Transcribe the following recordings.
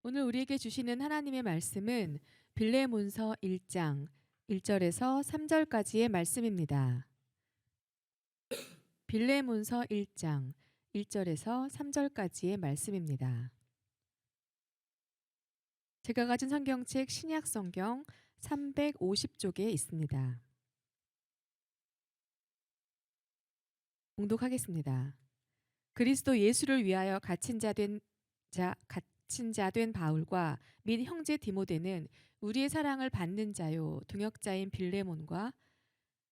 오늘 우리에게 주시는 하나님의 말씀은 빌레몬서 1장 1절에서 3절까지의 말씀입니다. 빌레몬서 1장 1절에서 3절까지의 말씀입니다. 제가 가진 성경책 신약 성경 350쪽에 있습니다. 봉독하겠습니다. 그리스도 예수를 위하여 갇힌 자 된 바울과 및 형제 디모데는 우리의 사랑을 받는 자요 동역자인 빌레몬과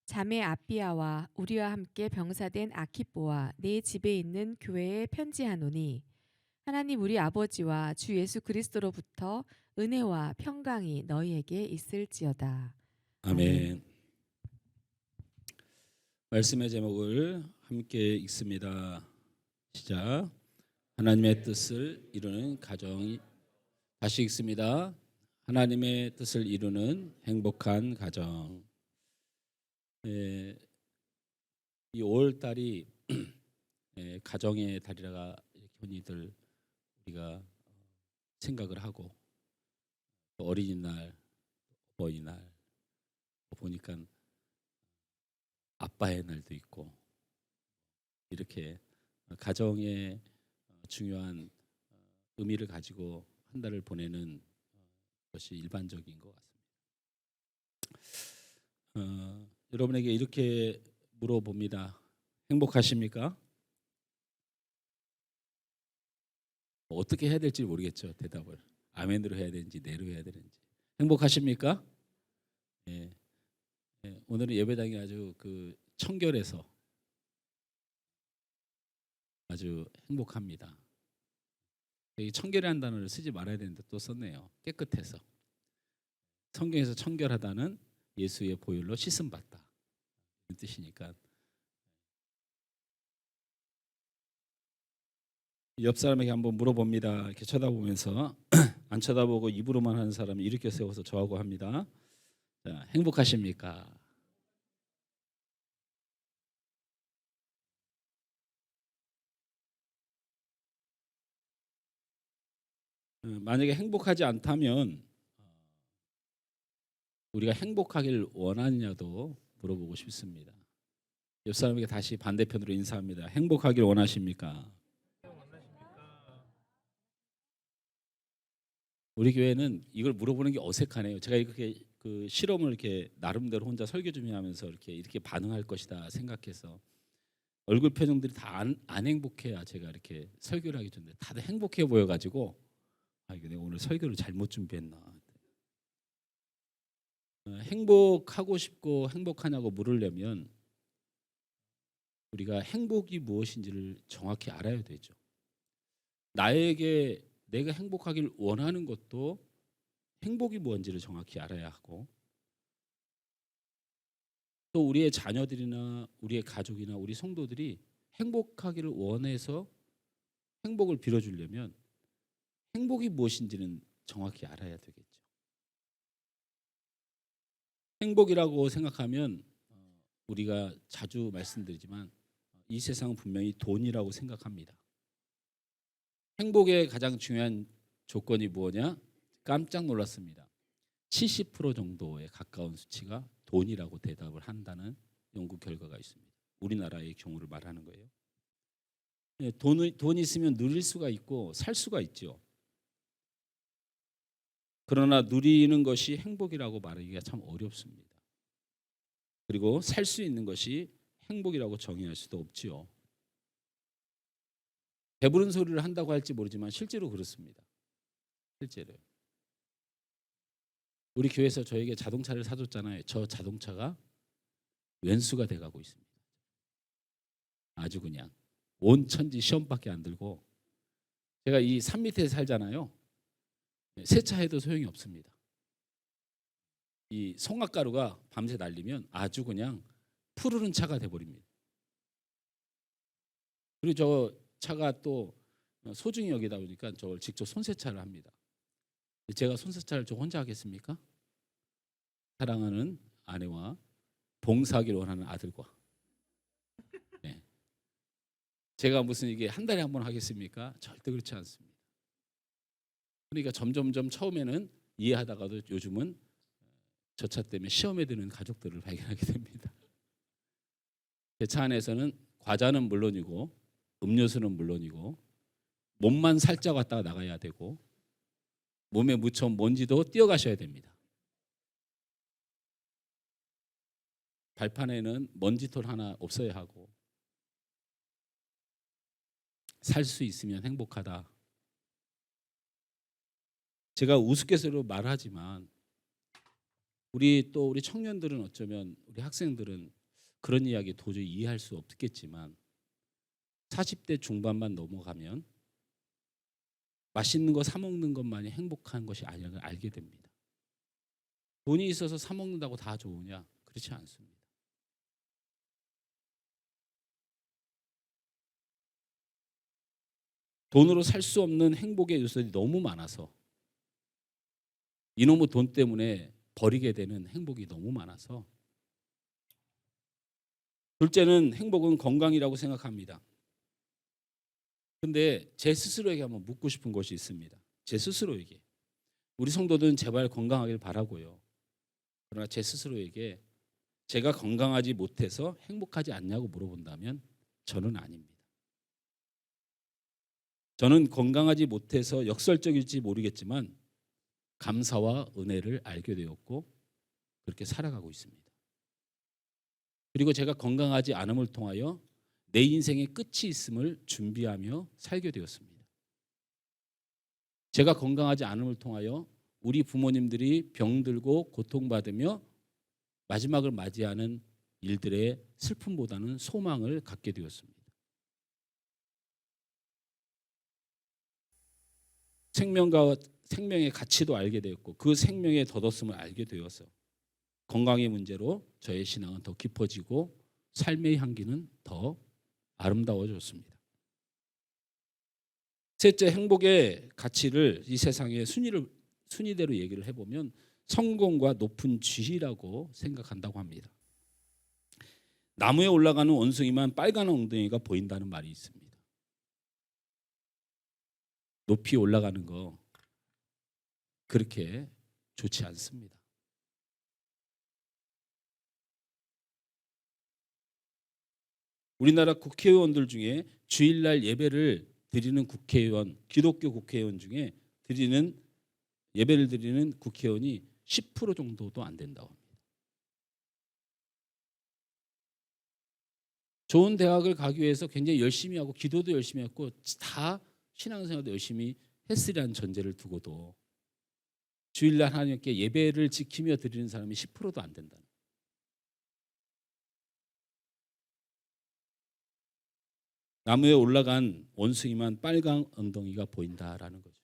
자매 아비아와 우리와 함께 병사된 아키뽀와 내 집에 있는 교회에 편지하노니 하나님 우리 아버지와 주 예수 그리스도로부터 은혜와 평강이 너희에게 있을지어다. 아멘. 아멘. 말씀의 제목을 함께 읽습니다. 시작. 하나님의 뜻을 이루는 가정이 다시 읽습니다. 하나님의 뜻을 이루는 행복한 가정. 이 5월 달이 가정의 달이라가 흔히들 우리가 생각을 하고 어린이날, 어버이날 보니까 아빠의 날도 있고 이렇게 가정의 중요한 의미를 가지고 한 달을 보내는 것이 일반적인 것 같습니다. 여러분에게 이렇게 물어봅니다. 행복하십니까? 어떻게 해야 될지 모르겠죠. 대답을 아멘으로 해야 되는지 네로 해야 되는지. 행복하십니까? 예. 오늘은 예배당이 아주 청결해서 아주 행복합니다. 여기 청결이라는 단어를 쓰지 말아야 되는데 또 썼네요. 깨끗해서. 성경에서 청결하다는 예수의 보혈로 씻음받다 이런 뜻이니까. 옆 사람에게 한번 물어봅니다. 이렇게 쳐다보면서 안 쳐다보고 입으로만 하는 사람이 일으켜 세워서 저하고 합니다. 자, 행복하십니까? 만약에 행복하지 않다면 우리가 행복하길 원하느냐도 물어보고 싶습니다. 옆 사람에게 다시 반대편으로 인사합니다. 행복하길 원하십니까? 우리 교회는 이걸 물어보는 게 어색하네요. 제가 이렇게 실험을 이렇게 나름대로 혼자 설교 준비하면서 이렇게 반응할 것이다 생각해서 얼굴 표정들이 다 안 행복해야 제가 이렇게 설교를 하기 전에 다들 행복해 보여가지고 이거 내가 오늘 설교를 잘못 준비했나. 행복하고 싶고 행복하냐고 물으려면 우리가 행복이 무엇인지를 정확히 알아야 되죠. 나에게 내가 행복하길 원하는 것도 행복이 뭔지를 정확히 알아야 하고 또 우리의 자녀들이나 우리의 가족이나 우리 성도들이 행복하기를 원해서 행복을 빌어주려면 행복이 무엇인지는 정확히 알아야 되겠죠. 행복이라고 생각하면 우리가 자주 말씀드리지만 이 세상은 분명히 돈이라고 생각합니다. 행복의 가장 중요한 조건이 뭐냐? 깜짝 놀랐습니다. 70% 정도에 가까운 수치가 돈이라고 대답을 한다는 연구 결과가 있습니다. 우리나라의 경우를 말하는 거예요. 돈이 있으면 누릴 수가 있고 살 수가 있죠. 그러나 누리는 것이 행복이라고 말하기가 참 어렵습니다. 그리고 살 수 있는 것이 행복이라고 정의할 수도 없지요. 배부른 소리를 한다고 할지 모르지만 실제로 그렇습니다. 실제로. 우리 교회에서 저에게 자동차를 사줬잖아요. 저 자동차가 왼수가 돼가고 있습니다. 아주 그냥 온 천지 시험밖에 안 들고 제가 이 산 밑에 살잖아요. 세차해도 소용이 없습니다. 이 송악가루가 밤새 날리면 아주 그냥 푸르른 차가 돼버립니다. 그리고 저 차가 또 소중히 여기다 보니까 저걸 직접 손세차를 합니다. 제가 손세차를 저 혼자 하겠습니까? 사랑하는 아내와 봉사하기를 원하는 아들과 네. 제가 무슨 이게 한 달에 한 번 하겠습니까? 절대 그렇지 않습니다. 그러니까 점점점 처음에는 이해하다가도 요즘은 저 차 때문에 시험에 드는 가족들을 발견하게 됩니다. 제 차 안에서는 과자는 물론이고 음료수는 물론이고 몸만 살짝 왔다가 나가야 되고 몸에 묻혀온 먼지도 띄어가셔야 됩니다. 발판에는 먼지털 하나 없어야 하고 살 수 있으면 행복하다. 제가 우스갯소리로 말하지만 우리 청년들은 어쩌면 우리 학생들은 그런 이야기 도저히 이해할 수 없겠지만 40대 중반만 넘어가면 맛있는 거 사 먹는 것만이 행복한 것이 아니라는 걸 알게 됩니다. 돈이 있어서 사 먹는다고 다 좋으냐? 그렇지 않습니다. 돈으로 살 수 없는 행복의 요소들이 너무 많아서 이놈의 돈 때문에 버리게 되는 행복이 너무 많아서 둘째는 행복은 건강이라고 생각합니다. 근데 제 스스로에게 한번 묻고 싶은 것이 있습니다. 제 스스로에게. 우리 성도들은 제발 건강하길 바라고요. 그러나 제 스스로에게 제가 건강하지 못해서 행복하지 않냐고 물어본다면 저는 아닙니다. 저는 건강하지 못해서 역설적일지 모르겠지만 감사와 은혜를 알게 되었고 그렇게 살아가고 있습니다. 그리고 제가 건강하지 않음을 통하여 내 인생의 끝이 있음을 준비하며 살게 되었습니다. 제가 건강하지 않음을 통하여 우리 부모님들이 병들고 고통받으며 마지막을 맞이하는 일들의 슬픔보다는 소망을 갖게 되었습니다. 생명의 가치도 알게 되었고 그 생명의 덧없음을 알게 되어서 건강의 문제로 저의 신앙은 더 깊어지고 삶의 향기는 더 아름다워졌습니다. 셋째, 행복의 가치를 이 세상의 순위대로 얘기를 해보면 성공과 높은 지위라고 생각한다고 합니다. 나무에 올라가는 원숭이만 빨간 엉덩이가 보인다는 말이 있습니다. 높이 올라가는 거 그렇게 좋지 않습니다. 우리나라 국회의원들 중에 주일날 예배를 드리는 국회의원, 기독교 국회의원 중에 예배를 드리는 국회의원이 10% 정도도 안 된다고 합니다. 좋은 대학을 가기 위해서 굉장히 열심히 하고 기도도 열심히 했고 다 신앙생활도 열심히 했으리라는 전제를 두고도 주일날 하나님께 예배를 지키며 드리는 사람이 10%도 안 된다는. 나무에 올라간 원숭이만 빨간 엉덩이가 보인다라는 거죠.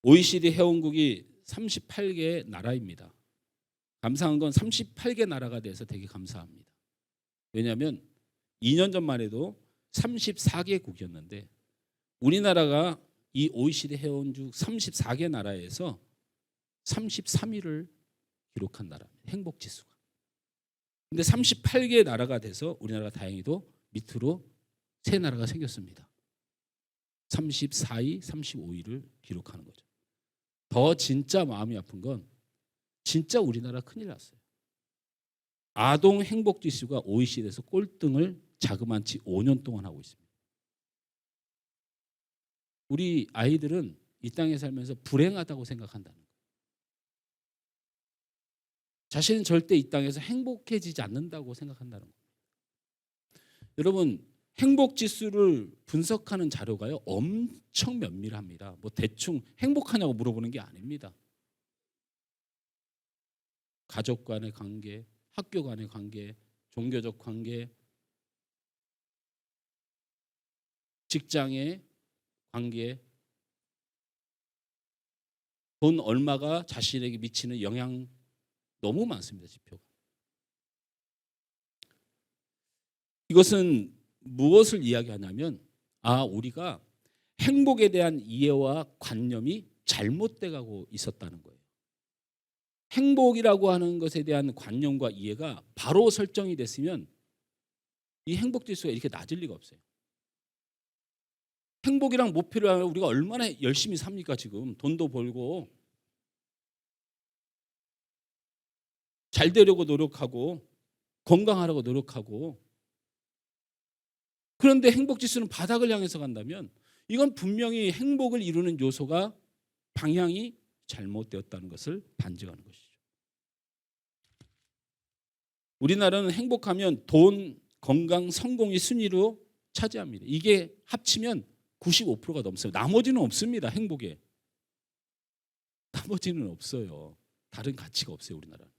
OECD 회원국이 38개 나라입니다. 감사한 건 38개 나라가 돼서 되게 감사합니다. 왜냐하면 2년 전만 해도 34개국이었는데 우리나라가 이 OECD 회원국 34개 나라에서 33위를 기록한 나라입니다. 행복지수가. 근데 38개 나라가 돼서 우리나라가 다행히도 밑으로 세 나라가 생겼습니다. 34위, 35위를 기록하는 거죠. 더 진짜 마음이 아픈 건 진짜 우리나라 큰일 났어요. 아동 행복지수가 OECD에서 꼴등을 자그만치 5년 동안 하고 있습니다. 우리 아이들은 이 땅에 살면서 불행하다고 생각한다는 거예요. 자신은 절대 이 땅에서 행복해지지 않는다고 생각한다는 거예요. 여러분, 행복지수를 분석하는 자료가요 엄청 면밀합니다. 뭐 대충 행복하냐고 물어보는 게 아닙니다. 가족 간의 관계, 학교 간의 관계, 종교적 관계, 직장의 관계, 돈 얼마가 자신에게 미치는 영향 너무 많습니다. 지표가. 이것은 무엇을 이야기하냐면 우리가 행복에 대한 이해와 관념이 잘못돼 가고 있었다는 거예요. 행복이라고 하는 것에 대한 관념과 이해가 바로 설정이 됐으면 이 행복지수가 이렇게 낮을 리가 없어요. 행복이랑 목표를 하면 우리가 얼마나 열심히 삽니까? 지금 돈도 벌고 잘 되려고 노력하고 건강하라고 노력하고, 그런데 행복 지수는 바닥을 향해서 간다면 이건 분명히 행복을 이루는 요소가 방향이 잘못되었다는 것을 반증하는 것이죠. 우리나라는 행복하면 돈, 건강, 성공이 순위로 차지합니다. 이게 합치면 95%가 넘습니다. 나머지는 없습니다. 행복에. 나머지는 없어요. 다른 가치가 없어요. 우리나라는.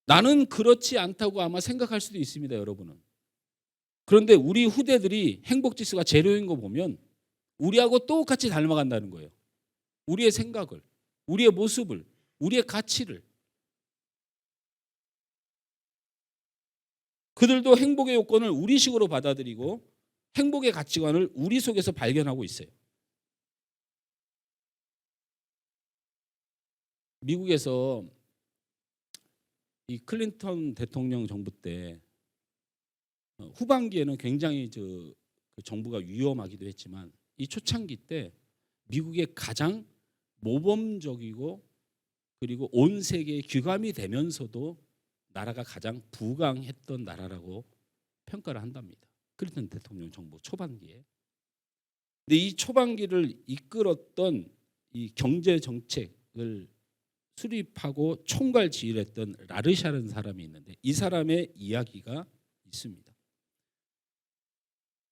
나는 그렇지 않다고 아마 생각할 수도 있습니다. 여러분은. 그런데 우리 후대들이 행복지수가 제로인 거 보면 우리하고 똑같이 닮아간다는 거예요. 우리의 생각을, 우리의 모습을, 우리의 가치를. 그들도 행복의 요건을 우리식으로 받아들이고 행복의 가치관을 우리 속에서 발견하고 있어요. 미국에서 이 클린턴 대통령 정부 때 후반기에는 굉장히 그 정부가 위험하기도 했지만 이 초창기 때 미국의 가장 모범적이고 그리고 온 세계에 귀감이 되면서도 나라가 가장 부강했던 나라라고 평가를 한답니다. 클린턴 대통령 정부 초반기에. 근데 이 초반기를 이끌었던 이 경제 정책을 수립하고 총괄 지휘를 했던 라르샤라는 사람이 있는데 이 사람의 이야기가 있습니다.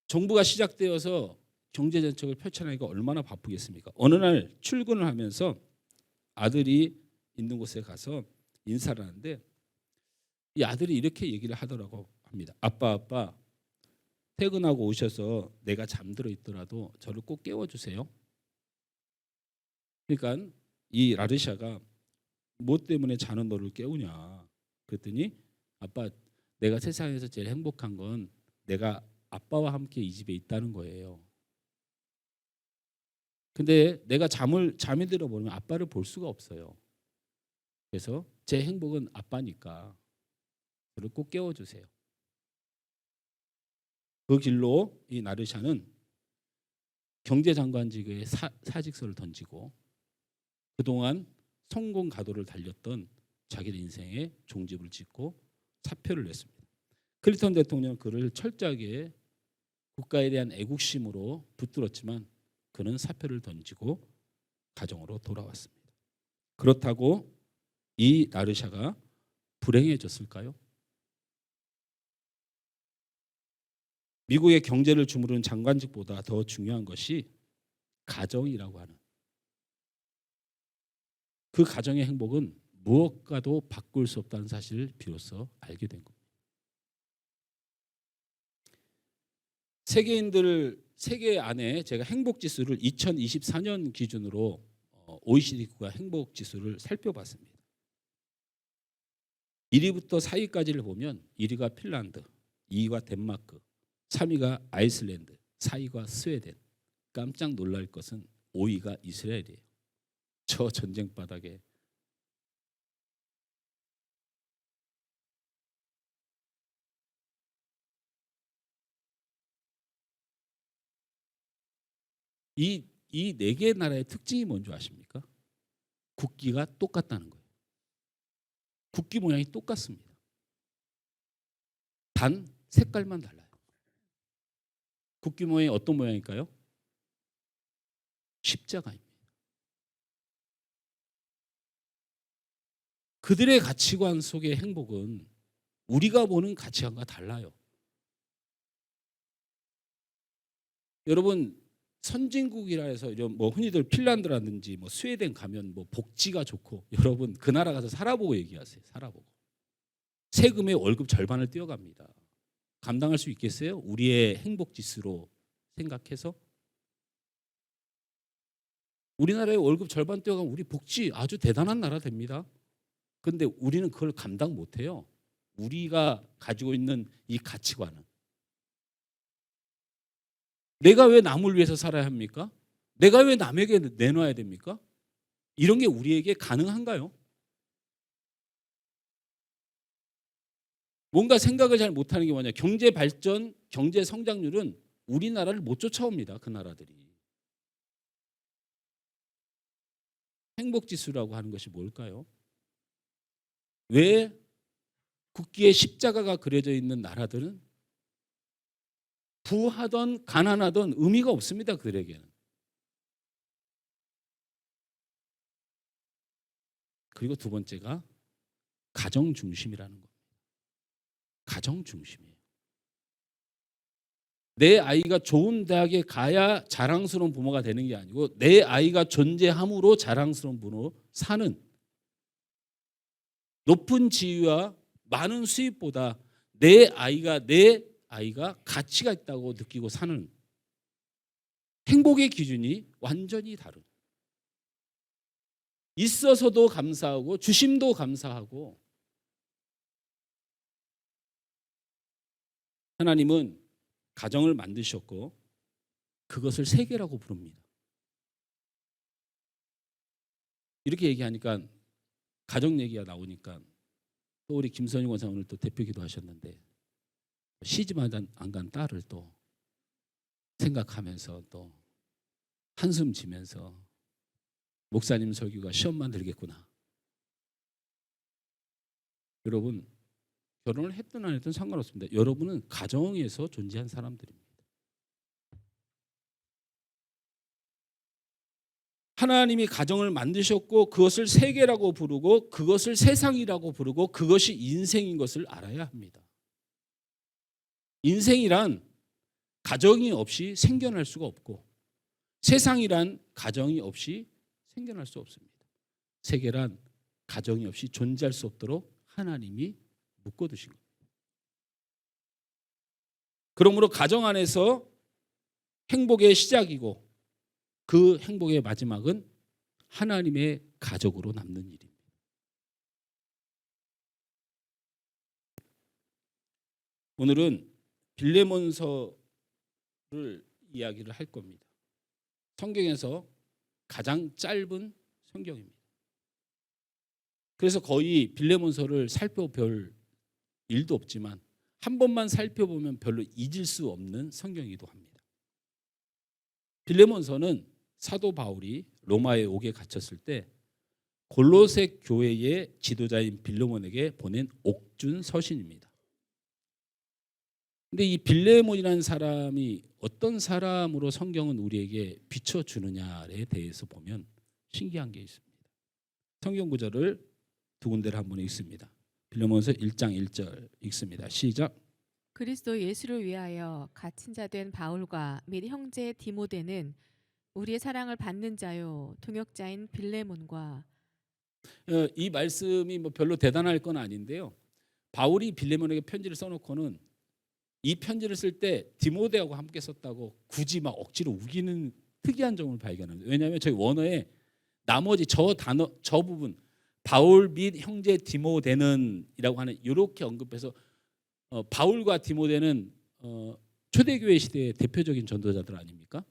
정부가 시작되어서 경제 정책을 펼쳐나가기가 얼마나 바쁘겠습니까? 어느 날 출근을 하면서 아들이 있는 곳에 가서 인사를 하는데 이 아들이 이렇게 얘기를 하더라고 합니다. 아빠, 퇴근하고 오셔서 내가 잠들어 있더라도 저를 꼭 깨워주세요. 그러니까 이 라르샤가 뭐 때문에 자는 너를 깨우냐 그랬더니 아빠, 내가 세상에서 제일 행복한 건 내가 아빠와 함께 이 집에 있다는 거예요. 근데 내가 잠이 들어버리면 아빠를 볼 수가 없어요. 그래서 제 행복은 아빠니까 저를 꼭 깨워주세요. 그 길로 이 나르샤는 경제장관직의 사직서를 던지고 그동안 성공 가도를 달렸던 자기 인생의 종집을 짓고 사표를 냈습니다. 클린턴 대통령은 그를 철저하게 국가에 대한 애국심으로 붙들었지만 그는 사표를 던지고 가정으로 돌아왔습니다. 그렇다고 이 나르샤가 불행해졌을까요? 미국의 경제를 주무르는 장관직보다 더 중요한 것이 가정이라고 하는 그 가정의 행복은 무엇과도 바꿀 수 없다는 사실을 비로소 알게 된 겁니다. 세계 안에 제가 행복지수를 2024년 기준으로 OECD 국가 행복지수를 살펴봤습니다. 1위부터 4위까지를 보면 1위가 핀란드, 2위가 덴마크, 3위가 아이슬란드, 4위가 스웨덴. 깜짝 놀랄 것은 5위가 이스라엘이에요. 저 전쟁 바닥에. 이 네 개 나라의 특징이 뭔지 아십니까? 국기가 똑같다는 거예요. 국기 모양이 똑같습니다. 단 색깔만 달라요. 국기 모양이 어떤 모양일까요? 십자가입니다. 그들의 가치관 속의 행복은 우리가 보는 가치관과 달라요. 여러분 선진국이라 해서 이런 뭐 흔히들 핀란드라든지 뭐 스웨덴 가면 뭐 복지가 좋고 여러분 그 나라 가서 살아보고 얘기하세요. 살아보고 세금의 월급 절반을 떼어갑니다. 감당할 수 있겠어요? 우리의 행복 지수로 생각해서 우리나라의 월급 절반 떼어가면 우리 복지 아주 대단한 나라 됩니다. 그런데 우리는 그걸 감당 못해요. 우리가 가지고 있는 이 가치관은 내가 왜 남을 위해서 살아야 합니까? 내가 왜 남에게 내놔야 됩니까? 이런 게 우리에게 가능한가요? 뭔가 생각을 잘 못하는 게 뭐냐? 경제 발전, 경제 성장률은 우리나라를 못 쫓아옵니다. 그 나라들이. 행복지수라고 하는 것이 뭘까요? 왜 국기에 십자가가 그려져 있는 나라들은 부하던 가난하던 의미가 없습니다. 그들에게는. 그리고 두 번째가 가정 중심이라는 겁니다. 가정 중심이에요. 내 아이가 좋은 대학에 가야 자랑스러운 부모가 되는 게 아니고 내 아이가 존재함으로 자랑스러운 부모로 사는, 높은 지위와 많은 수입보다 내 아이가 가치가 있다고 느끼고 사는 행복의 기준이 완전히 다른, 있어서도 감사하고 주심도 감사하고. 하나님은 가정을 만드셨고 그것을 세계라고 부릅니다. 이렇게 얘기하니까 가정 얘기가 나오니까 또 우리 김선희 권사 오늘 또 대표기도 하셨는데 시집만 안 간 딸을 또 생각하면서 또 한숨 지면서 목사님 설교가 시험만 들겠구나. 여러분, 결혼을 했든 안 했든 상관없습니다. 여러분은 가정에서 존재한 사람들입니다. 하나님이 가정을 만드셨고 그것을 세계라고 부르고 그것을 세상이라고 부르고 그것이 인생인 것을 알아야 합니다. 인생이란 가정이 없이 생겨날 수가 없고 세상이란 가정이 없이 생겨날 수 없습니다. 세계란 가정이 없이 존재할 수 없도록 하나님이 묶어두신 겁니다. 그러므로 가정 안에서 행복의 시작이고 그 행복의 마지막은 하나님의 가족으로 남는 일입니다. 오늘은 빌레몬서를 이야기를 할 겁니다. 성경에서 가장 짧은 성경입니다. 그래서 거의 빌레몬서를 살펴볼 일도 없지만 한 번만 살펴보면 별로 잊을 수 없는 성경이기도 합니다. 빌레몬서는 사도 바울이 로마에 옥에 갇혔을 때 골로새 교회의 지도자인 빌레몬에게 보낸 옥준 서신입니다. 근데 이 빌레몬이라는 사람이 어떤 사람으로 성경은 우리에게 비춰주느냐에 대해서 보면 신기한 게 있습니다. 성경 구절을 두 군데를 한번 읽습니다. 빌레몬서 1장 1절 읽습니다. 시작. 그리스도 예수를 위하여 갇힌 자 된 바울과 및 형제 디모데는 우리의 사랑을 받는 자요 동역자인 빌레몬과. 이 말씀이 뭐 별로 대단할 건 아닌데요. 바울이 빌레몬에게 편지를 써놓고는 이 편지를 쓸 때 디모데하고 함께 썼다고 굳이 막 억지로 우기는 특이한 점을 발견합니다. 왜냐하면 저희 원어에 나머지 저 단어, 저 부분 바울 및 형제 디모데는이라고 하는 이렇게 언급해서 바울과 디모데는 초대교회 시대의 대표적인 전도자들 아닙니까?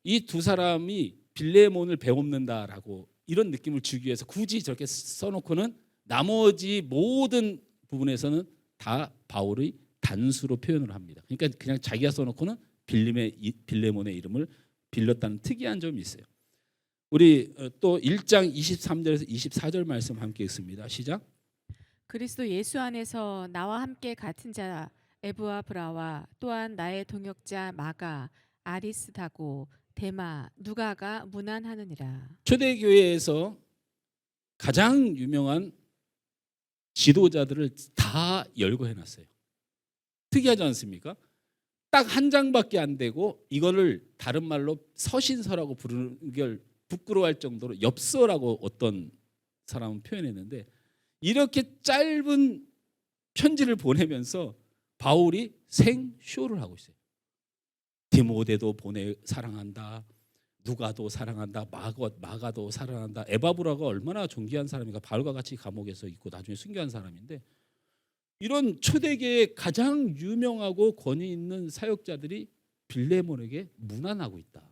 이 두 사람이 빌레몬을 배웁는다라고 이런 느낌을 주기 위해서 굳이 저렇게 써놓고는 나머지 모든 부분에서는 다 바울의 단수로 표현을 합니다. 그러니까 그냥 자기가 써놓고는 빌레몬의 이름을 빌렸다는 특이한 점이 있어요. 우리 또 1장 23절에서 24절 말씀 함께 읽습니다. 시작. 그리스도 예수 안에서 나와 함께 같은 자 에브와 브라와 또한 나의 동역자 마가 아리스다고 데마 누가가 문안하느니라. 초대교회에서 가장 유명한 지도자들을 다 열거해놨어요. 특이하지 않습니까? 딱 한 장밖에 안 되고 이거를 다른 말로 서신서라고 부르는 걸 부끄러워할 정도로 엽서라고 어떤 사람은 표현했는데 이렇게 짧은 편지를 보내면서 바울이 생쇼를 하고 있어요. 디모데도 사랑한다. 누가도 사랑한다. 마가도 사랑한다. 에바브라가 얼마나 존귀한 사람인가. 바울과 같이 감옥에서 있고 나중에 순교한 사람인데 이런 초대계의 가장 유명하고 권위 있는 사역자들이 빌레몬에게 문안하고 있다.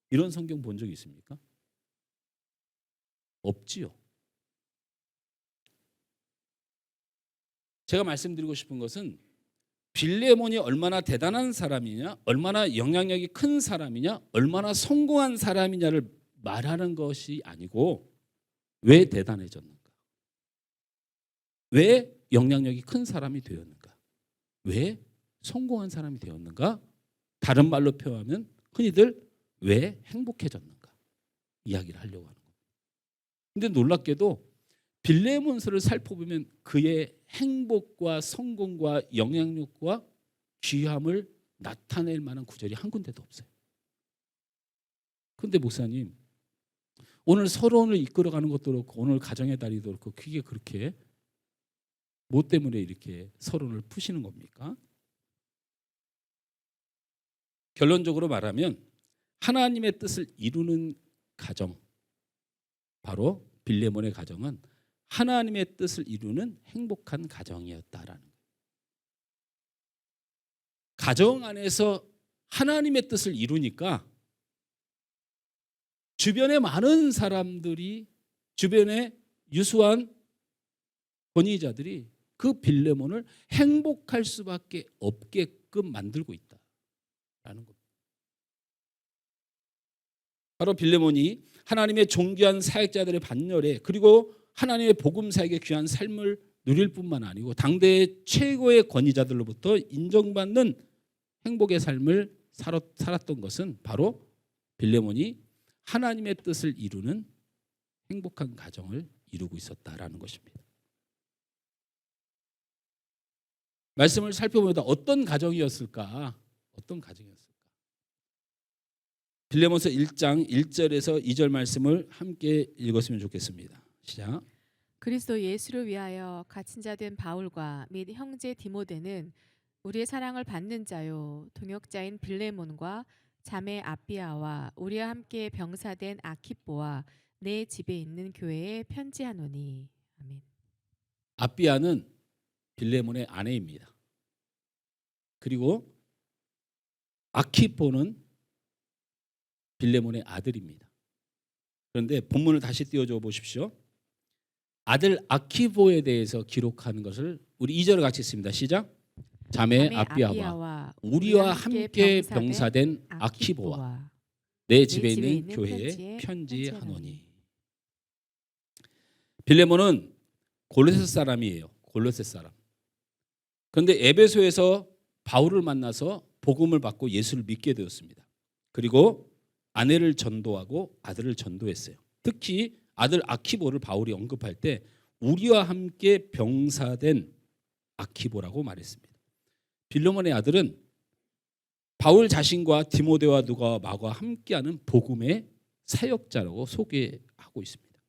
이런 성경 본 적 있습니까? 없지요. 제가 말씀드리고 싶은 것은 빌레몬이 얼마나 대단한 사람이냐, 얼마나 영향력이 큰 사람이냐, 얼마나 성공한 사람이냐를 말하는 것이 아니고 왜 대단해졌는가? 왜 영향력이 큰 사람이 되었는가? 왜 성공한 사람이 되었는가? 다른 말로 표현하면 흔히들 왜 행복해졌는가? 이야기를 하려고 하는 거예요. 근데 놀랍게도 빌레몬서를 살펴보면 그의 행복과 성공과 영향력과 귀함을 나타낼 만한 구절이 한 군데도 없어요. 그런데 목사님, 오늘 서론을 이끌어가는 것도 그렇고 오늘 가정의 달이도 그렇고 그게 그렇게 뭐 때문에 이렇게 서론을 푸시는 겁니까? 결론적으로 말하면 하나님의 뜻을 이루는 가정, 바로 빌레몬의 가정은 하나님의 뜻을 이루는 행복한 가정이었다라는 거예요. 가정 안에서 하나님의 뜻을 이루니까 주변에 많은 사람들이, 주변에 유수한 권위자들이 그 빌레몬을 행복할 수밖에 없게끔 만들고 있다라는 겁니다. 바로 빌레몬이 하나님의 존귀한 사역자들의 반열에, 그리고 하나님의 복음 사역의 귀한 삶을 누릴 뿐만 아니고 당대의 최고의 권위자들로부터 인정받는 행복의 삶을 살았던 것은 바로 빌레몬이 하나님의 뜻을 이루는 행복한 가정을 이루고 있었다라는 것입니다. 말씀을 살펴보다 어떤 가정이었을까? 어떤 가정이었을까? 빌레몬서 1장 1절에서 2절 말씀을 함께 읽었으면 좋겠습니다. 시작. 그리스도 예수를 위하여 갇힌 자 된 바울과 및 형제 디모데는 우리의 사랑을 받는 자요 동역자인 빌레몬과 자매 아비아와 우리와 함께 병사된 아키뽀와 내 집에 있는 교회에 편지하노니. 아멘. 아비아는 빌레몬의 아내입니다. 그리고 아키포는 빌레몬의 아들입니다. 그런데 본문을 다시 띄워줘 보십시오. 아들 아키보에 대해서 기록하는 것을 우리 2절을 같이 읽습니다. 시작. 자매 아비아와 우리와 함께 병사된 아키보와 내 집에 있는 교회에 편지하노니. 빌레몬은 골로새 사람이에요. 골로새 사람. 그런데 에베소에서 바울을 만나서 복음을 받고 예수를 믿게 되었습니다. 그리고 아내를 전도하고 아들을 전도했어요. 특히 아들 아키보를 바울이 언급할 때 우리와 함께 병사된 아키보라고 말했습니다. 빌레몬의 아들은 바울 자신과 디모데와 누가와 마가 함께하는 복음의 사역자라고 소개하고 있습니다.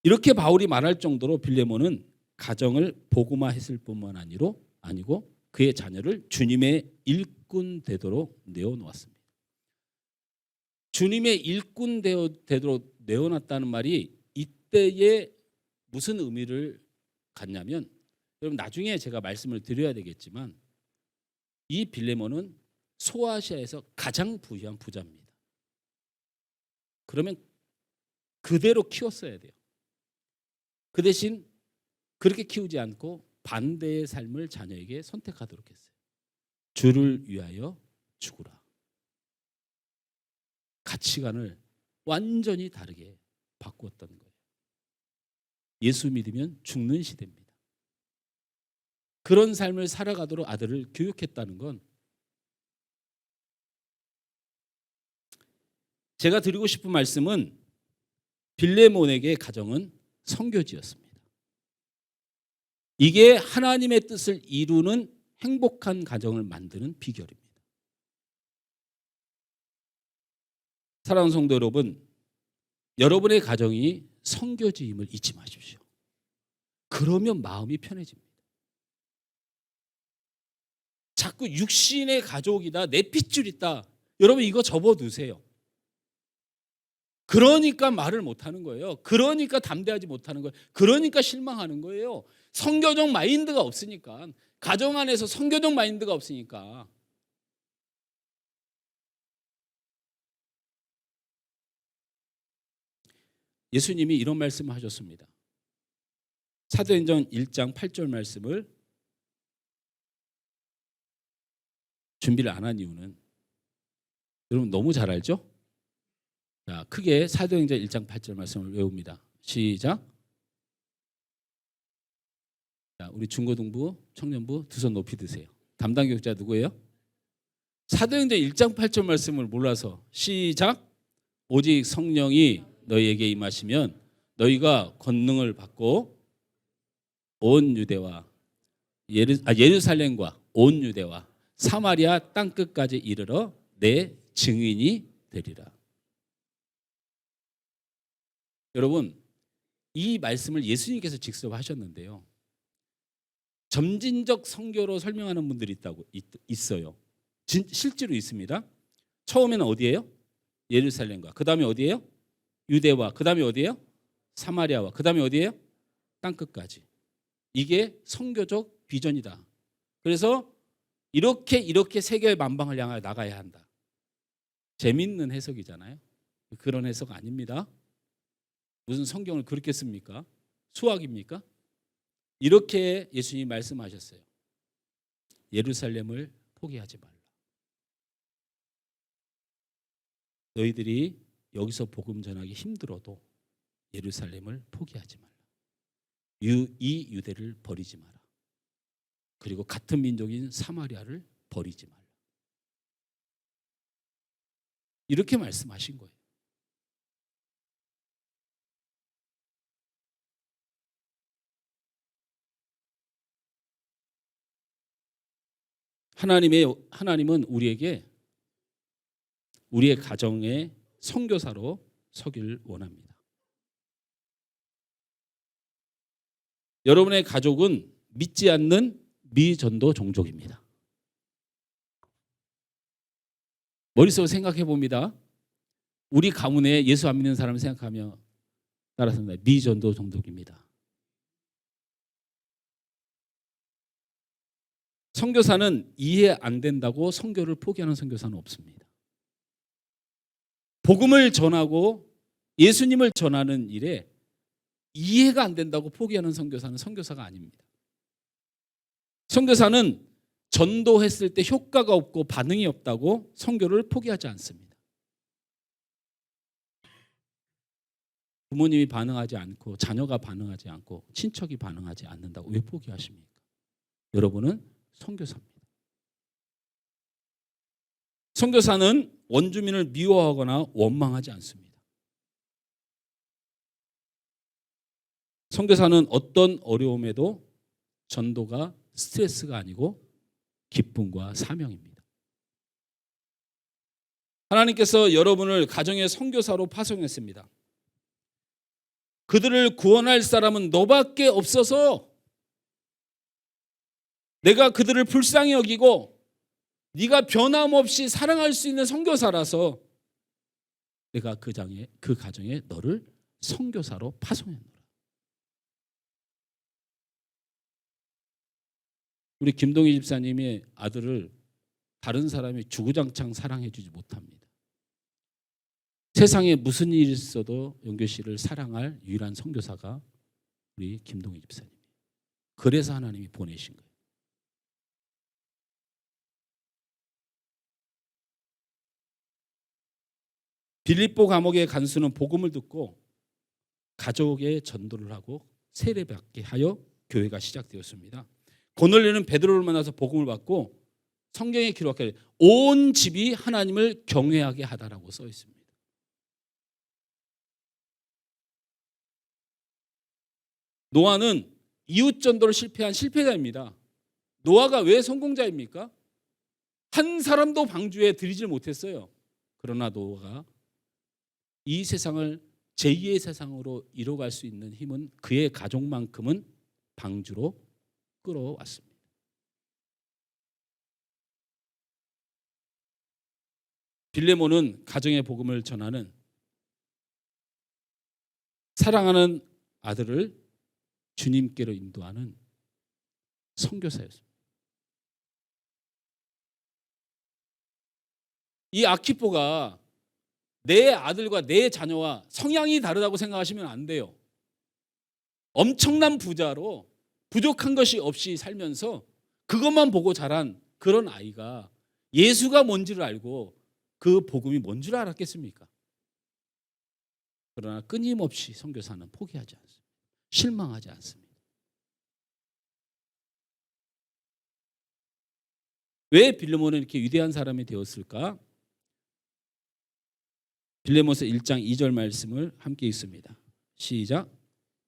이렇게 바울이 말할 정도로 빌레몬은 가정을 복음화했을 뿐만 아니고 그의 자녀를 주님의 일꾼 되도록 내어놓았습니다. 주님의 일꾼 되도록 내어놨다는 말이 이때에 무슨 의미를 갖냐면, 여러분 나중에 제가 말씀을 드려야 되겠지만 이 빌레몬은 소아시아에서 가장 부유한 부자입니다. 그러면 그대로 키웠어야 돼요. 그 대신 그렇게 키우지 않고 반대의 삶을 자녀에게 선택하도록 했어요. 주를 위하여 죽으라. 가치관을 완전히 다르게 바꾸었던 거예요. 예수 믿으면 죽는 시대입니다. 그런 삶을 살아가도록 아들을 교육했다는 건, 제가 드리고 싶은 말씀은 빌레몬에게 가정은 선교지였습니다. 이게 하나님의 뜻을 이루는 행복한 가정을 만드는 비결입니다. 사랑하는 성도 여러분, 여러분의 가정이 선교지임을 잊지 마십시오. 그러면 마음이 편해집니다. 자꾸 육신의 가족이다, 내 핏줄 있다, 여러분 이거 접어두세요. 그러니까 말을 못하는 거예요. 그러니까 담대하지 못하는 거예요. 그러니까 실망하는 거예요. 선교적 마인드가 없으니까, 가정 안에서 선교적 마인드가 없으니까. 예수님이 이런 말씀을 하셨습니다. 사도행전 1장 8절 말씀을 준비를 안 한 이유는 여러분 너무 잘 알죠? 자, 크게 사도행전 1장 8절 말씀을 외웁니다. 시작. 자, 우리 중고등부, 청년부 두 손 높이 드세요. 담당 교육자 누구예요? 사도행전 1장 8절 말씀을 몰라서 시작. 오직 성령이 너희에게 임하시면 너희가 권능을 받고 온 유대와 예루살렘과 온 유대와 사마리아 땅끝까지 이르러 내 증인이 되리라. 여러분, 이 말씀을 예수님께서 직접 하셨는데요. 점진적 선교로 설명하는 분들이 있어요. 실제로 있습니다. 처음에는 어디예요? 예루살렘과 그 다음에 어디예요? 유대와 그 다음에 어디예요? 사마리아와 그 다음에 어디예요? 땅끝까지. 이게 선교적 비전이다. 그래서 이렇게 세계 만방을 향하여 나가야 한다. 재밌는 해석이잖아요. 그런 해석 아닙니다. 무슨 성경을 그렇게 씁니까? 수학입니까? 이렇게 예수님이 말씀하셨어요. 예루살렘을 포기하지 말라. 너희들이 여기서 복음 전하기 힘들어도 예루살렘을 포기하지 말라. 이 유대를 버리지 마라. 그리고 같은 민족인 사마리아를 버리지 말라. 이렇게 말씀하신 거예요. 하나님은 우리의 가정의 선교사로 서길 원합니다. 여러분의 가족은 믿지 않는 미전도 종족입니다. 머릿속으로 생각해 봅니다. 우리 가문에 예수 안 믿는 사람을 생각하며 따라서 미전도 종족입니다. 선교사는 이해 안 된다고 선교를 포기하는 선교사는 없습니다. 복음을 전하고 예수님을 전하는 일에 이해가 안 된다고 포기하는 선교사는 선교사가 아닙니다. 선교사는 전도했을 때 효과가 없고 반응이 없다고 선교를 포기하지 않습니다. 부모님이 반응하지 않고 자녀가 반응하지 않고 친척이 반응하지 않는다고 왜 포기하십니까? 여러분은 선교사입니다. 선교사는 원주민을 미워하거나 원망하지 않습니다. 선교사는 어떤 어려움에도 전도가 스트레스가 아니고 기쁨과 사명입니다. 하나님께서 여러분을 가정의 선교사로 파송했습니다. 그들을 구원할 사람은 너밖에 없어서 내가 그들을 불쌍히 여기고 네가 변함없이 사랑할 수 있는 선교사라서 내가 그 가정에 너를 선교사로 파송했노라. 우리 김동희 집사님의 아들을 다른 사람이 주구장창 사랑해 주지 못합니다. 세상에 무슨 일이 있어도 영교 씨를 사랑할 유일한 선교사가 우리 김동희 집사님. 그래서 하나님이 보내신 거예요. 빌립보 감옥의 간수는 복음을 듣고 가족의 전도를 하고 세례받게 하여 교회가 시작되었습니다. 고넬료는 베드로를 만나서 복음을 받고 성경에 기록하게 온 집이 하나님을 경외하게 하다라고 써 있습니다. 노아는 이웃 전도를 실패한 실패자입니다. 노아가 왜 성공자입니까? 한 사람도 방주에 들이질 못했어요. 그러나 노아가 이 세상을 제2의 세상으로 이뤄갈 수 있는 힘은 그의 가족만큼은 방주로 끌어왔습니다. 빌레몬은 가정의 복음을 전하는 사랑하는 아들을 주님께로 인도하는 선교사였습니다. 이 아키포가 내 아들과 내 자녀와 성향이 다르다고 생각하시면 안 돼요. 엄청난 부자로 부족한 것이 없이 살면서 그것만 보고 자란 그런 아이가 예수가 뭔지를 알고 그 복음이 뭔 줄 알았겠습니까? 그러나 끊임없이 선교사는 포기하지 않습니다. 실망하지 않습니다. 왜 빌레몬은 이렇게 위대한 사람이 되었을까? 빌레몬서 1장 2절 말씀을 함께 읽습니다. 시작.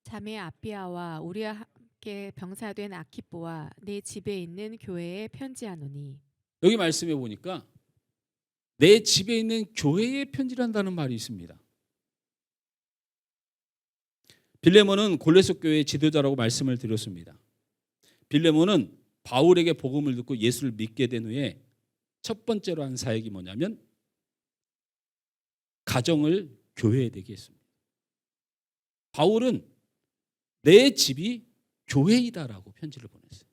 자매 아비아와 우리와 함께 병사된 아키뽀와 내 집에 있는 교회에 편지하노니. 여기 말씀해 보니까 내 집에 있는 교회에 편지를 한다는 말이 있습니다. 빌레몬은 골레속 교회의 지도자라고 말씀을 드렸습니다. 빌레몬은 바울에게 복음을 듣고 예수를 믿게 된 후에 첫 번째로 한 사역이 뭐냐면 가정을 교회에 되게 했습니다. 바울은 내 집이 교회이다라고 편지를 보냈어요.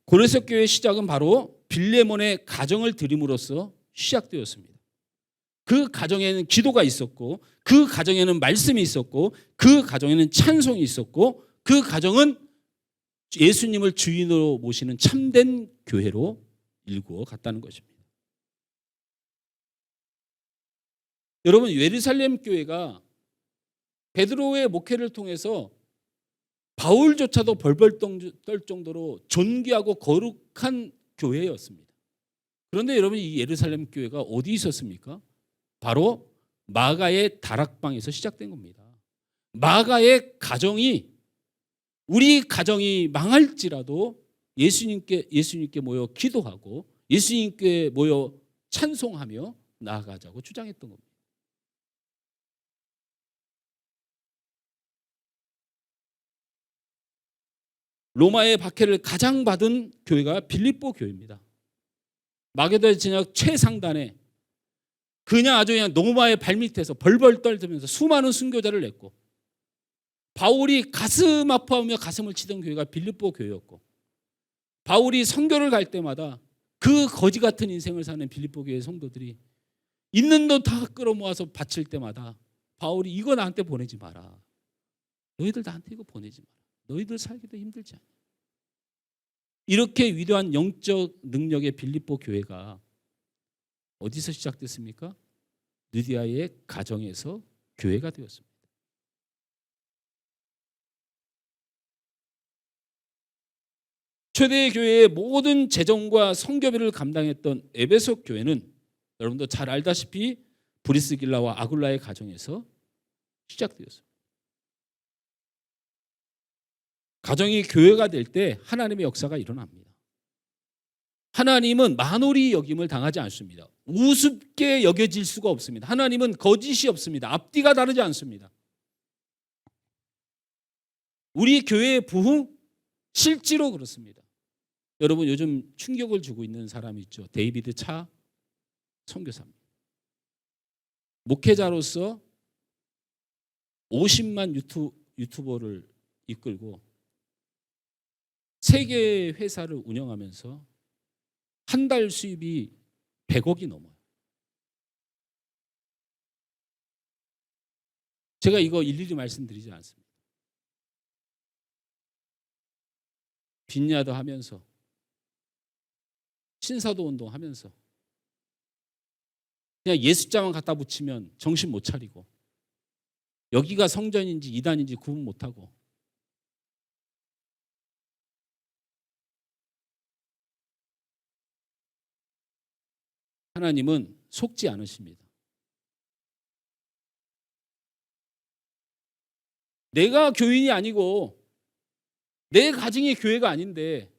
고레석 교회의 시작은 바로 빌레몬의 가정을 드림으로써 시작되었습니다. 그 가정에는 기도가 있었고, 그 가정에는 말씀이 있었고, 그 가정에는 찬송이 있었고, 그 가정은 예수님을 주인으로 모시는 참된 교회로 일구어 갔다는 것입니다. 여러분, 예루살렘 교회가 베드로의 목회를 통해서 바울조차도 벌벌 떨 정도로 존귀하고 거룩한 교회였습니다. 그런데 여러분, 이 예루살렘 교회가 어디 있었습니까? 바로 마가의 다락방에서 시작된 겁니다. 마가의 가정이, 우리 가정이 망할지라도 예수님께 모여 기도하고 예수님께 모여 찬송하며 나아가자고 주장했던 겁니다. 로마의 박해를 가장 받은 교회가 빌립보 교회입니다. 마게도의 진영 최상단에 그냥 아주 그냥 노마의 발밑에서 벌벌 떨면서 수많은 순교자를 냈고, 바울이 가슴 아파하며 가슴을 치던 교회가 빌립보 교회였고, 바울이 선교를 갈 때마다 그 거지 같은 인생을 사는 빌립보 교회 성도들이 있는 돈 다 끌어모아서 바칠 때마다 바울이 이거 나한테 보내지 마라. 너희들 나한테 이거 보내지 마라. 너희들 살기도 힘들지 않냐. 이렇게 위대한 영적 능력의 빌립보 교회가 어디서 시작됐습니까? 느디아의 가정에서 교회가 되었습니다. 최대 교회의 모든 재정과 성교비를 감당했던 에베소 교회는 여러분도 잘 알다시피 브리스길라와 아굴라의 가정에서 시작되었습니다. 가정이 교회가 될 때 하나님의 역사가 일어납니다. 하나님은 만홀히 여김을 당하지 않습니다. 우습게 여겨질 수가 없습니다. 하나님은 거짓이 없습니다. 앞뒤가 다르지 않습니다. 우리 교회의 부흥 실제로 그렇습니다. 여러분, 요즘 충격을 주고 있는 사람이 있죠. 데이비드 차 선교사입니다. 목회자로서 50만 유튜버를 이끌고 세계 회사를 운영하면서 한 달 수입이 100억이 넘어요. 제가 이거 일일이 말씀드리지 않습니다. 빈야도 하면서 신사도 운동하면서 그냥 예수자만 갖다 붙이면 정신 못 차리고, 여기가 성전인지 이단인지 구분 못하고, 하나님은 속지 않으십니다. 내가 교인이 아니고 내 가정이 교회가 아닌데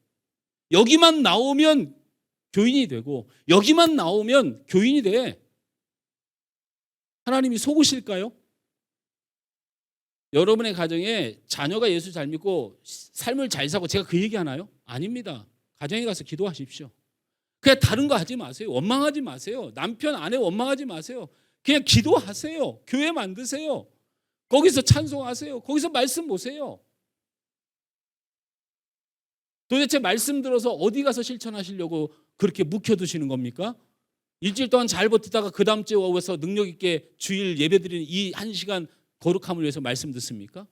여기만 나오면 교인이 되고 여기만 나오면 교인이 돼. 하나님이 속으실까요? 여러분의 가정에 자녀가 예수 잘 믿고 삶을 잘 사고 제가 그 얘기 하나요? 아닙니다. 가정에 가서 기도하십시오. 그냥 다른 거 하지 마세요. 원망하지 마세요. 남편 아내 원망하지 마세요. 그냥 기도하세요. 교회 만드세요. 거기서 찬송하세요. 거기서 말씀 보세요. 도대체 말씀 들어서 어디 가서 실천하시려고 그렇게 묵혀두시는 겁니까? 일주일 동안 잘 버티다가 그 다음 주에 와서 능력 있게 주일 예배드리는 이 1시간 거룩함을 위해서 말씀 듣습니까?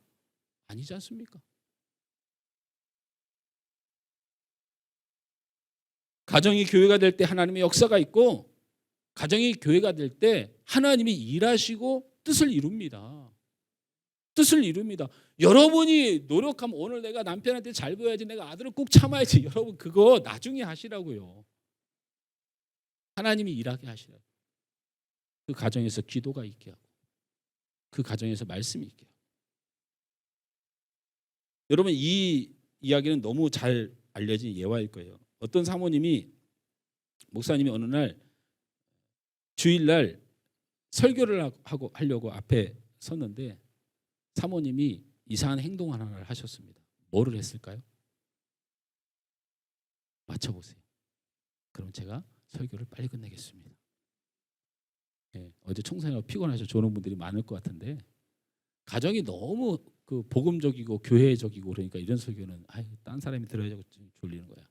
아니지 않습니까? 가정이 교회가 될 때 하나님의 역사가 있고 가정이 교회가 될 때 하나님이 일하시고 뜻을 이룹니다. 뜻을 이룹니다. 여러분이 노력하면 오늘 내가 남편한테 잘 보여야지, 내가 아들을 꼭 참아야지. 여러분 그거 나중에 하시라고요. 하나님이 일하게 하시라고. 그 가정에서 기도가 있게 하고 그 가정에서 말씀이 있게 하고. 여러분 이 이야기는 너무 잘 알려진 예화일 거예요. 어떤 사모님이 목사님이 어느 날 주일날 설교를 하려고 앞에 섰는데 사모님이 이상한 행동 하나를 하셨습니다. 뭐를 했을까요? 맞춰보세요. 그럼 제가 설교를 빨리 끝내겠습니다. 네, 어제 총선이라 피곤하셔서 조는 분들이 많을 것 같은데 가정이 너무 그 복음적이고 교회적이고 그러니까 이런 설교는 딴 사람이 들어야 졸리는 거야.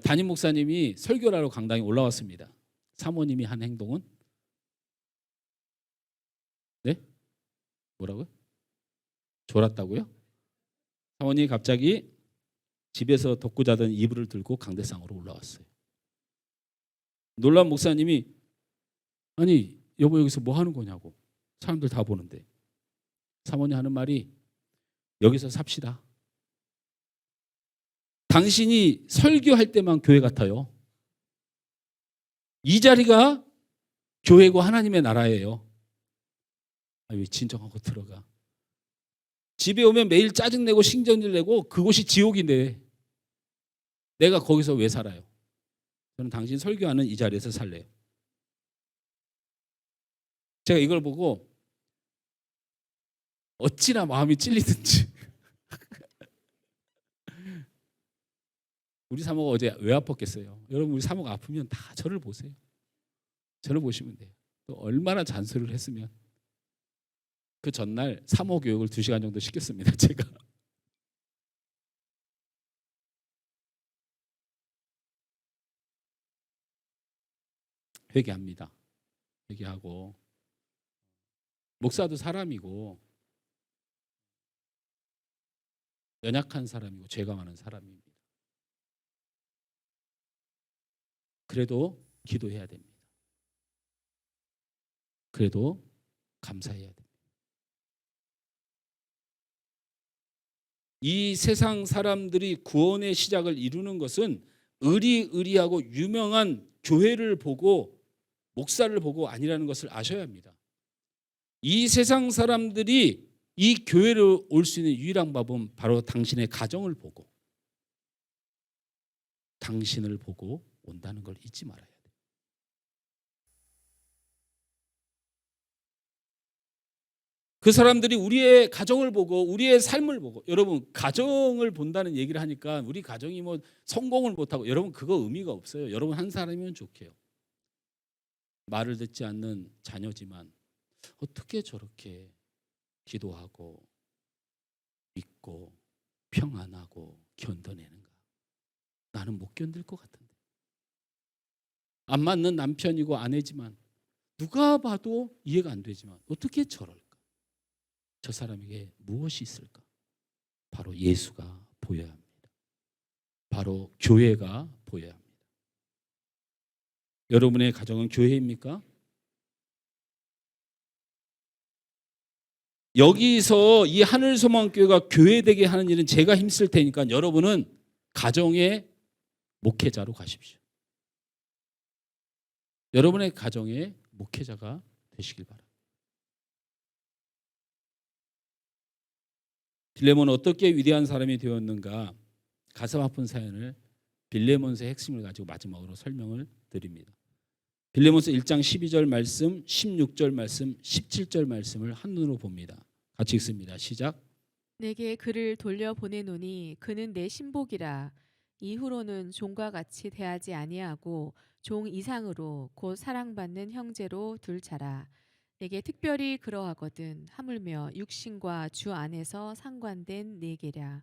담임 목사님이 설교를 하러 강당에 올라왔습니다. 사모님이 한 행동은 네? 뭐라고요? 졸았다고요? 사모님이 갑자기 집에서 덮고 자던 이불을 들고 강대상으로 올라왔어요. 놀란 목사님이 아니 여보 여기서 뭐 하는 거냐고. 사람들 다 보는데. 사모님 하는 말이 여기서 삽시다. 당신이 설교할 때만 교회 같아요. 이 자리가 교회고 하나님의 나라예요. 왜 진정하고 들어가. 집에 오면 매일 짜증내고 신경질 내고 그곳이 지옥인데 내가 거기서 왜 살아요? 저는 당신 설교하는 이 자리에서 살래요. 제가 이걸 보고 어찌나 마음이 찔리든지 우리 사모가 어제 왜 아팠겠어요? 여러분 우리 사모가 아프면 다 저를 보세요. 저를 보시면 돼요. 또 얼마나 잔소리를 했으면. 그 전날 사모 교육을 2시간 정도 시켰습니다. 제가. 회개합니다. 회개하고 목사도 사람이고 연약한 사람이고 죄가 많은 사람입니다. 그래도 기도해야 됩니다. 그래도 감사해야 됩니다. 이 세상 사람들이 구원의 시작을 이루는 것은 의리하고 유명한 교회를 보고 목사를 보고 아니라는 것을 아셔야 합니다. 이 세상 사람들이 이 교회를 올 수 있는 유일한 방법은 바로 당신의 가정을 보고 당신을 보고 온다는 걸 잊지 말아야 돼요. 그 사람들이 우리의 가정을 보고 우리의 삶을 보고, 여러분 가정을 본다는 얘기를 하니까 우리 가정이 뭐 성공을 못하고, 여러분 그거 의미가 없어요. 여러분 한 사람이면 좋게요. 말을 듣지 않는 자녀지만 어떻게 저렇게 기도하고 믿고 평안하고 견뎌내는가. 나는 못 견딜 것 같은데. 안 맞는 남편이고 아내지만 누가 봐도 이해가 안 되지만 어떻게 저럴까. 저 사람에게 무엇이 있을까? 바로 예수가 보여야 합니다. 바로 교회가 보여야 합니다. 여러분의 가정은 교회입니까? 여기서 이 하늘소망교회가 교회되게 하는 일은 제가 힘쓸 테니까 여러분은 가정의 목회자로 가십시오. 여러분의 가정의 목회자가 되시길 바랍니다. 빌레몬은 어떻게 위대한 사람이 되었는가, 가슴 아픈 사연을 빌레몬서의 핵심을 가지고 마지막으로 설명을 드립니다. 빌레몬서 1장 12절 말씀, 16절 말씀, 17절 말씀을 한눈으로 봅니다. 같이 읽습니다. 시작. 내게 그를 돌려보내노니 그는 내 신복이라. 이후로는 종과 같이 대하지 아니하고 종 이상으로 곧 사랑받는 형제로 둘 자라. 내게 특별히 그러하거든. 하물며 육신과 주 안에서 상관된 내게랴.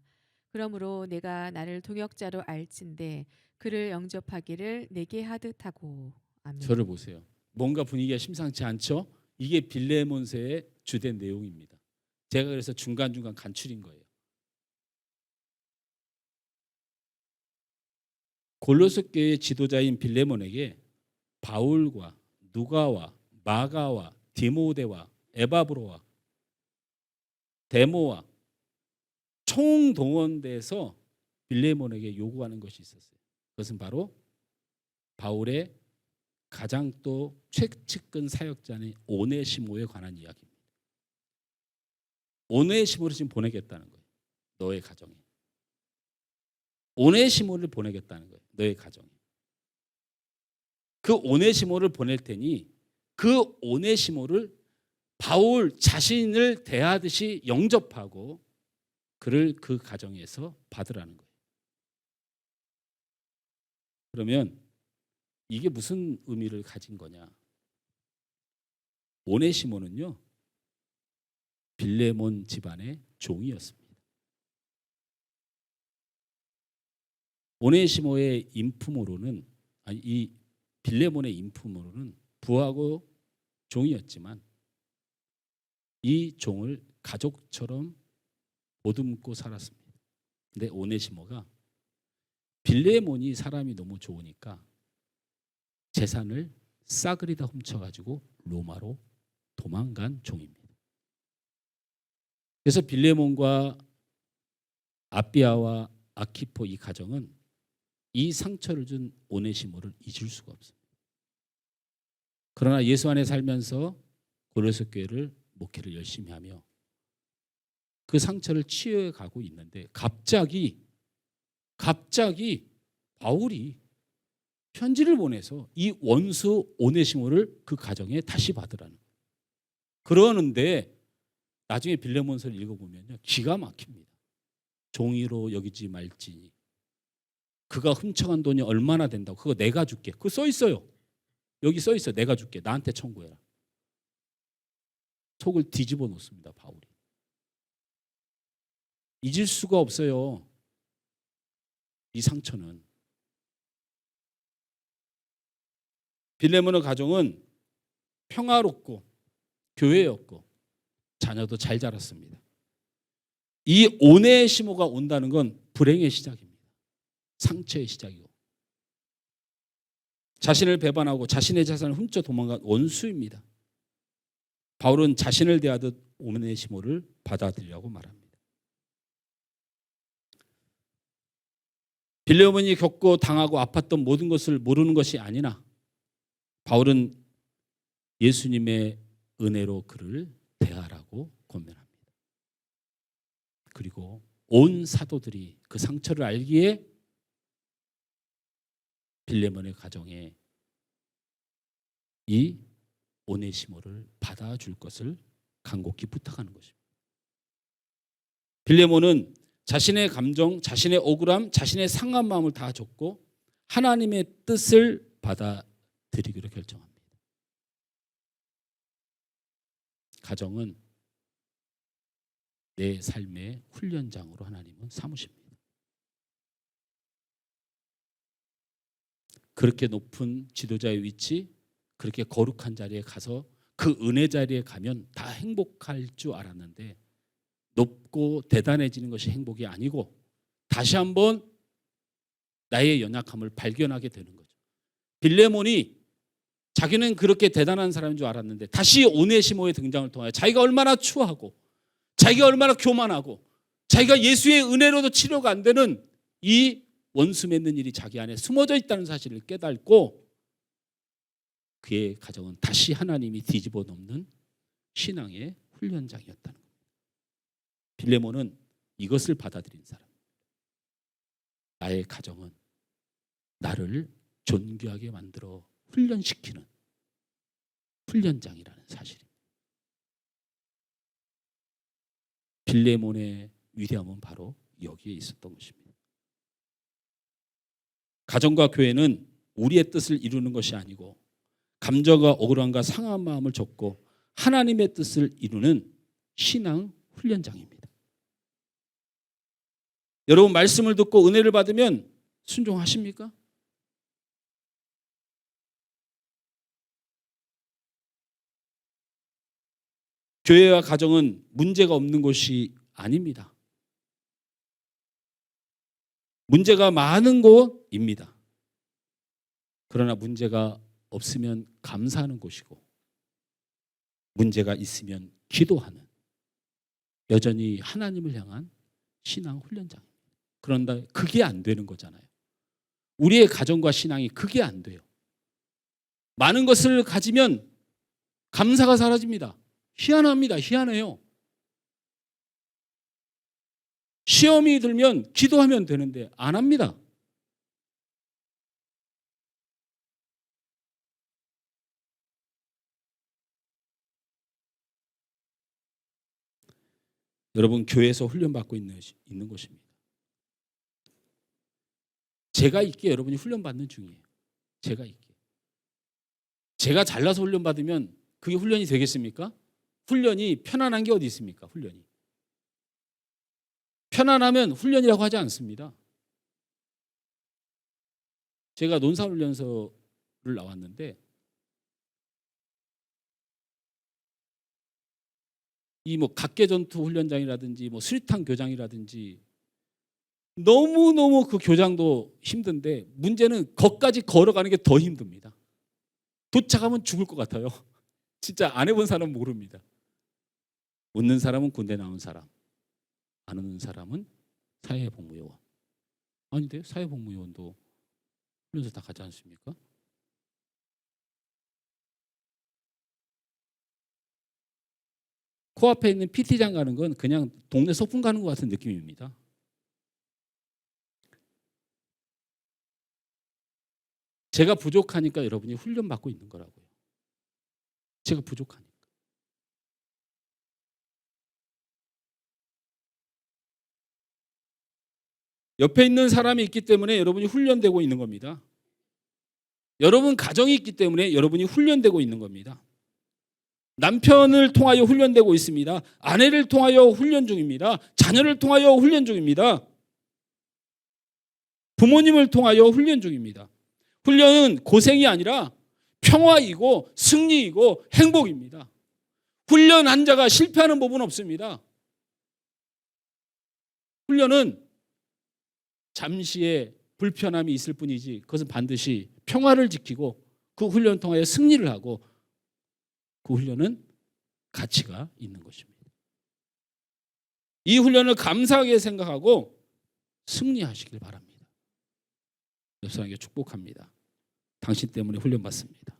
그러므로 내가 나를 동역자로 알진대 그를 영접하기를 내게 하듯 하고. 아멘. 저를 보세요. 뭔가 분위기가 심상치 않죠? 이게 빌레몬서의 주된 내용입니다. 제가 그래서 중간중간 간추린 거예요. 골로새 교회의 지도자인 빌레몬에게 바울과 누가와 마가와 디모데와 에바브로와 데모와 총동원돼서 빌레몬에게 요구하는 것이 있었어요. 그것은 바로 바울의 가장 또 최측근 사역자인 오네시모에 관한 이야기입니다. 오네시모를 지금 보내겠다는 거예요. 너의 가정에. 오네시모를 보내겠다는 거예요. 너의 가정에. 그 오네시모를 보낼 테니 그 오네시모를 바울 자신을 대하듯이 영접하고 그를 그 가정에서 받으라는 거예요. 그러면 이게 무슨 의미를 가진 거냐? 오네시모는요, 빌레몬 집안의 종이었습니다. 오네시모의 인품으로는, 아니 이 빌레몬의 인품으로는 부하고 종이었지만 이 종을 가족처럼 보듬고 살았습니다. 근데 오네시모가 빌레몬이 사람이 너무 좋으니까 재산을 싸그리 다 훔쳐가지고 로마로 도망간 종입니다. 그래서 빌레몬과 아비아와 아키포 이 가정은 이 상처를 준 오네시모를 잊을 수가 없습니다. 그러나 예수 안에 살면서 골로새 교회를 목회를 열심히 하며 그 상처를 치유해 가고 있는데 갑자기 바울이 편지를 보내서 이 원수 오네시모를 그 가정에 다시 받으라는 거예요. 그러는데 나중에 빌레몬서를 읽어보면요, 기가 막힙니다. 종이로 여기지 말지니 그가 훔쳐간 돈이 얼마나 된다고, 그거 내가 줄게. 그거 써 있어요. 여기 써 있어. 내가 줄게. 나한테 청구해라. 속을 뒤집어 놓습니다. 바울이. 잊을 수가 없어요. 이 상처는. 빌레몬의 가정은 평화롭고 교회였고 자녀도 잘 자랐습니다. 이 오네시모가 온다는 건 불행의 시작입니다. 상처의 시작이고 자신을 배반하고 자신의 재산을 훔쳐 도망간 원수입니다. 바울은 자신을 대하듯 오네시모를 받아들이라고 말합니다. 빌레몬이 겪고 당하고 아팠던 모든 것을 모르는 것이 아니나 바울은 예수님의 은혜로 그를 대하라고 권면합니다. 그리고 온 사도들이 그 상처를 알기에 빌레몬의 가정에 이 오네시모를 받아줄 것을 간곡히 부탁하는 것입니다. 빌레몬은 자신의 감정, 자신의 억울함, 자신의 상한 마음을 다 줬고 하나님의 뜻을 받아들이기로 결정합니다. 가정은 내 삶의 훈련장으로 하나님은 삼으십니다. 그렇게 높은 지도자의 위치, 그렇게 거룩한 자리에 가서 그 은혜 자리에 가면 다 행복할 줄 알았는데 높고 대단해지는 것이 행복이 아니고 다시 한번 나의 연약함을 발견하게 되는 거죠. 빌레몬이 자기는 그렇게 대단한 사람인 줄 알았는데 다시 오네시모의 등장을 통하여 자기가 얼마나 추하고 자기가 얼마나 교만하고 자기가 예수의 은혜로도 치료가 안 되는 이 원수 맺는 일이 자기 안에 숨어져 있다는 사실을 깨닫고 그의 가정은 다시 하나님이 뒤집어 놓는 신앙의 훈련장이었다는 겁니다. 빌레몬은 이것을 받아들인 사람. 나의 가정은 나를 존귀하게 만들어 훈련시키는 훈련장이라는 사실입니다. 빌레몬의 위대함은 바로 여기에 있었던 것입니다. 가정과 교회는 우리의 뜻을 이루는 것이 아니고 감정과 억울함과 상한 마음을 접고 하나님의 뜻을 이루는 신앙 훈련장입니다. 여러분 말씀을 듣고 은혜를 받으면 순종하십니까? 교회와 가정은 문제가 없는 곳이 아닙니다. 문제가 많은 곳입니다. 그러나 문제가 없으면 감사하는 곳이고 문제가 있으면 기도하는 여전히 하나님을 향한 신앙 훈련장입니다. 그런데 그게 안 되는 거잖아요. 우리의 가정과 신앙이 그게 안 돼요. 많은 것을 가지면 감사가 사라집니다. 희한합니다. 희한해요. 시험이 들면 기도하면 되는데 안 합니다. 여러분, 교회에서 훈련받고 있는 것입니다. 제가 있기에 여러분이 훈련받는 중이에요. 제가 있기에. 제가 잘나서 훈련받으면 그게 훈련이 되겠습니까? 훈련이 편안한 게 어디 있습니까? 훈련이. 편안하면 훈련이라고 하지 않습니다. 제가 논사훈련소를 나왔는데 이 뭐 각계전투 훈련장이라든지 뭐 수리탄 교장이라든지 너무너무 그 교장도 힘든데 문제는 거기까지 걸어가는 게 더 힘듭니다. 도착하면 죽을 것 같아요. 진짜 안 해본 사람은 모릅니다. 웃는 사람은 군대 나온 사람, 안 웃는 사람은 사회복무요원. 아닌데요? 사회복무요원도 훈련소 다 가지 않습니까? 코앞에 있는 PT장 가는 건 그냥 동네 소풍 가는 것 같은 느낌입니다. 제가 부족하니까 여러분이 훈련받고 있는 거라고요. 제가 부족하니까. 옆에 있는 사람이 있기 때문에 여러분이 훈련되고 있는 겁니다. 여러분 가정이 있기 때문에 여러분이 훈련되고 있는 겁니다. 남편을 통하여 훈련되고 있습니다. 아내를 통하여 훈련 중입니다. 자녀를 통하여 훈련 중입니다. 부모님을 통하여 훈련 중입니다. 훈련은 고생이 아니라 평화이고 승리이고 행복입니다. 훈련한 자가 실패하는 법은 없습니다. 훈련은 잠시의 불편함이 있을 뿐이지 그것은 반드시 평화를 지키고 그 훈련을 통하여 승리를 하고 그 훈련은 가치가 있는 것입니다. 이 훈련을 감사하게 생각하고 승리하시길 바랍니다. 옆 사람에게 축복합니다. 당신 때문에 훈련받습니다.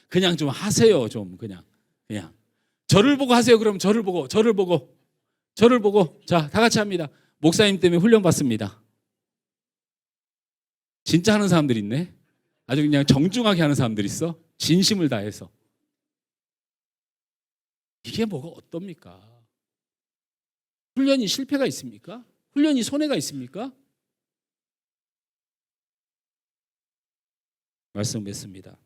그냥 좀 하세요. 좀 그냥 저를 보고 하세요. 그럼 저를 보고 자, 다 같이 합니다. 목사님 때문에 훈련받습니다. 진짜 하는 사람들 있네. 아주 그냥 정중하게 하는 사람들 있어. 진심을 다해서. 이게 뭐가 어떻습니까? 훈련이 실패가 있습니까? 훈련이 손해가 있습니까? 말씀 맺습니다.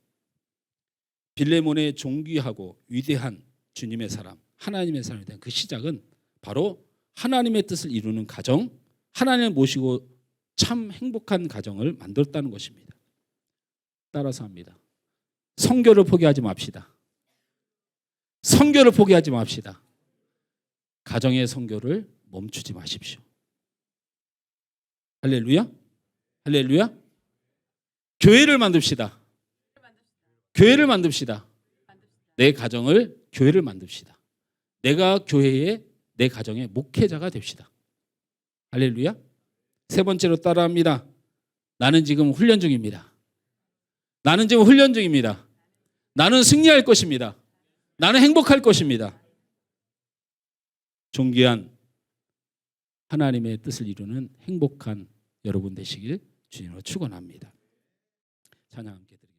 빌레몬의 존귀하고 위대한 주님의 사람, 하나님의 사람에 대한 그 시작은 바로 하나님의 뜻을 이루는 가정, 하나님을 모시고 참 행복한 가정을 만들었다는 것입니다. 따라서 합니다. 선교를 포기하지 맙시다. 선교를 포기하지 맙시다. 가정의 선교를 멈추지 마십시오. 할렐루야? 할렐루야? 교회를 만듭시다. 교회를 만듭시다. 내 가정을 교회를 만듭시다. 내가 교회의 내 가정의 목회자가 됩시다. 할렐루야? 세 번째로 따라합니다. 나는 지금 훈련 중입니다. 나는 지금 훈련 중입니다. 나는 승리할 것입니다. 나는 행복할 것입니다. 존귀한 하나님의 뜻을 이루는 행복한 여러분 되시길 주님으로 축원합니다. 찬양 함께 드리겠습니다.